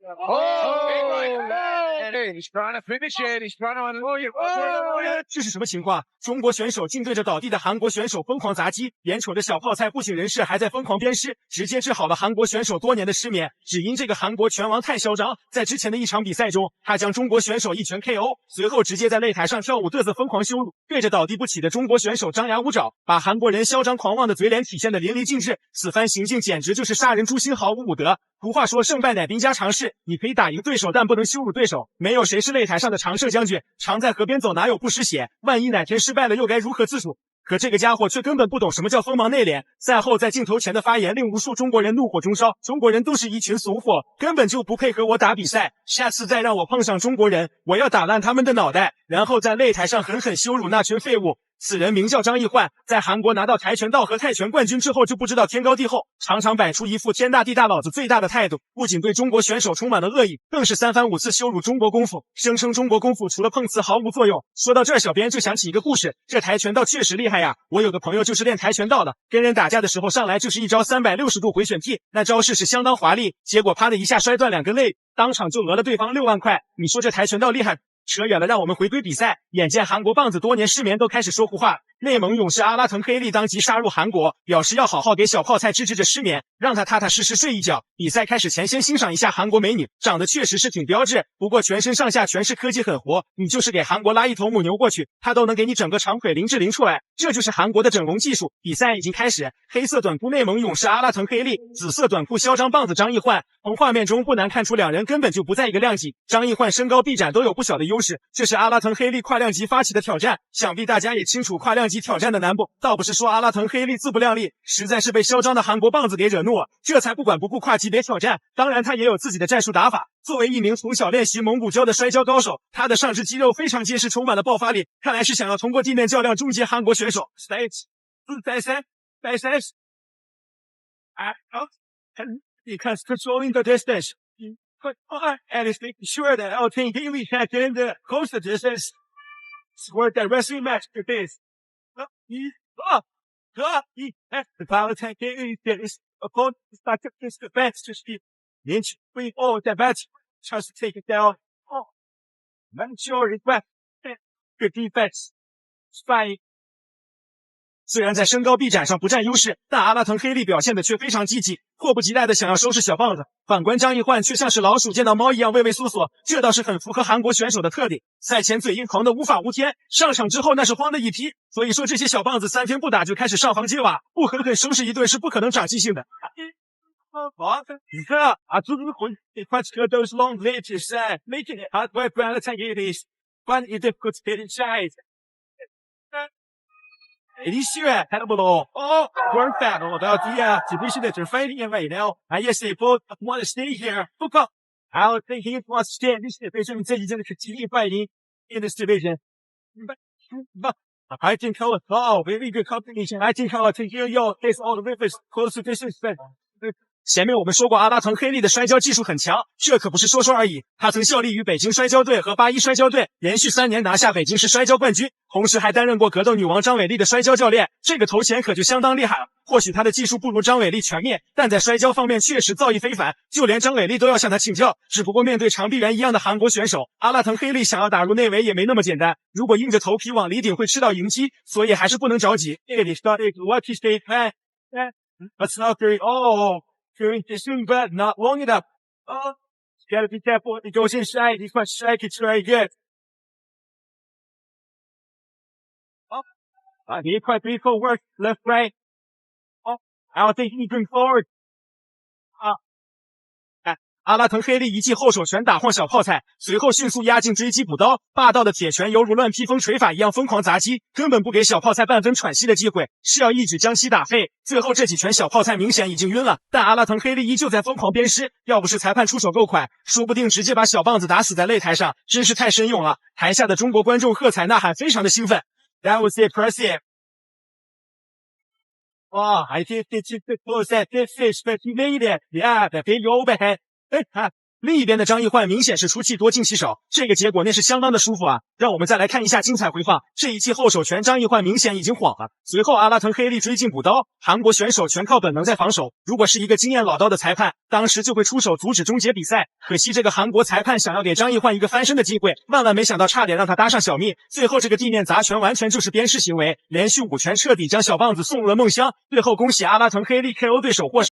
Oh, he's trying to finish it. He's trying to unload it. 这是什么情况？中国选手竟对着倒地的韩国选手疯狂砸击，眼瞅着小泡菜不省人事，还在疯狂鞭尸，直接治好了韩国选手多年的失眠。只因这个韩国拳王太嚣张，在之前的一场比赛中，他将中国选手一拳 KO， 随后直接在擂台上跳舞嘚瑟疯狂羞辱，对着倒地不起的中国选手张牙舞爪，把韩国人嚣张狂妄的嘴脸体现得淋漓尽致。此番行径简直就是杀人诛心，毫无武德。俗话说胜败乃兵家常事，你可以打赢对手，但不能羞辱对手。没有谁是擂台上的常胜将军，常在河边走，哪有不湿鞋？万一哪天失败了，又该如何自处？可这个家伙却根本不懂什么叫锋芒内敛，赛后在镜头前的发言令无数中国人怒火中烧。中国人都是一群怂货，根本就不配和我打比赛。下次再让我碰上中国人，我要打烂他们的脑袋，然后在擂台上狠狠羞辱那群废物。此人名叫张奕焕，在韩国拿到跆拳道和泰拳冠军之后就不知道天高地厚，常常摆出一副天大地大老子最大的态度，不仅对中国选手充满了恶意，更是三番五次羞辱中国功夫，声称中国功夫除了碰瓷毫无作用。说到这儿，小编就想起一个故事，这跆拳道确实厉害呀，我有个朋友就是练跆拳道的，跟人打架的时候上来就是一招360度回旋踢，那招式是相当华丽，结果啪的一下摔断2根肋，当场就讹了对方6万块。你说这跆拳道厉害？扯远了，让我们回归比赛。眼见韩国棒子多年失眠都开始说胡话，内蒙勇士阿拉腾黑利当即杀入韩国，表示要好好给小泡菜治治这失眠，让他踏踏实实睡一觉。比赛开始前，先欣赏一下韩国美女，长得确实是挺标致，不过全身上下全是科技狠活，你就是给韩国拉一头母牛过去，他都能给你整个长腿林志玲出来，这就是韩国的整容技术。比赛已经开始，黑色短裤内蒙勇士阿拉腾黑利，紫色短裤嚣张棒子张奕焕。从画面中不难看出两人根本就不在一个量级，张奕焕身高臂展都有不小的优势，这是阿拉腾黑利跨量级发起的挑战，想必大家也清楚跨量级挑战的难度，倒不是说阿拉腾黑利自不量力，实在是被嚣张的韩国棒子给惹怒了，这才不管不顾跨级别挑战。当然他也有自己的战术打法，作为一名从小练习蒙古胶的摔跤高手，他的上肢肌肉非常结实，充满了爆发力，看来是想要通过地面较量终结韩国选手。Because controlling the distance, but and it's making sure that Altain Haley can't get in the close the distance. It's worth that wrestling match for this. He has the power tank Haley his opponent is not this defense to speed. The inch we all that match tries to take it down. Oh, I'm sure it's back. Good defense. Spy.虽然在身高臂展上不占优势，但阿拉腾黑利表现的却非常积极，迫不及待的想要收拾小棒子。反观张奕焕却像是老鼠见到猫一样畏畏缩缩，这倒是很符合韩国选手的特点。赛前嘴硬狂的无法无天，上场之后那是慌的一批。所以说这些小棒子3天不打就开始上房揭瓦，不狠狠收拾一顿是不可能长记性的。你看啊，这个混一块车都是 long legs making it hard work for Alatan Haley, but it's difficult to get inside. Alicia had a little work battle about the division that they're fighting in right now. I guess they both want to stay here. Look up. I don't think he wants to stay in this division until he's going to continue fighting in this division. But I think very good combination. I think I think he'll face all the rivers close to distance. 前面我们说过阿拉腾黑利的摔跤技术很强，这可不是说说而已。他曾效力于北京摔跤队和81摔跤队，连续3年拿下北京市摔跤冠军，同时还担任过格斗女王张伟丽的摔跤教练，这个头衔可就相当厉害了。或许他的技术不如张伟丽全面，但在摔跤方面确实造诣非凡，就连张伟丽都要向他请教。只不过面对长臂猿一样的韩国选手，阿拉腾黑利想要打入内围也没那么简单，如果硬着头皮往里顶会吃到迎击，所以还是不能着急。During this swing, but not long enough. Oh, you gotta be careful. It goes inside. He's going to strike it very good. Oh, he quite beautiful work. Left, right. Oh, I don't think he can bring forward. 阿拉腾黑利一记后手拳打晃小泡菜，随后迅速压进追击补刀，霸道的铁拳犹如乱披风锤法一样疯狂砸击，根本不给小泡菜半分喘息的机会，是要一指将其打废。最后这几拳小泡菜明显已经晕了，但阿拉腾黑利依旧在疯狂鞭尸，要不是裁判出手够快，说不定直接把小棒子打死在擂台上，真是太神勇了。台下的中国观众喝彩呐喊，非常的兴奋。That was impressive. Oh, I think it's too close at this fish, but he made it. Yeah, the big overhead. 另一边的张奕焕明显是出气多进气少，这个结果那是相当的舒服啊！让我们再来看一下精彩回放。这一记后手拳，张奕焕明显已经晃了。随后阿拉腾黑利追进补刀，韩国选手全靠本能在防守。如果是一个经验老道的裁判，当时就会出手阻止终结比赛。可惜这个韩国裁判想要给张奕焕一个翻身的机会，万万没想到差点让他搭上小命。最后这个地面砸拳完全就是鞭尸行为，连续5拳彻底将小棒子送入了梦乡。最后恭喜阿拉腾黑利 KO 对手获胜。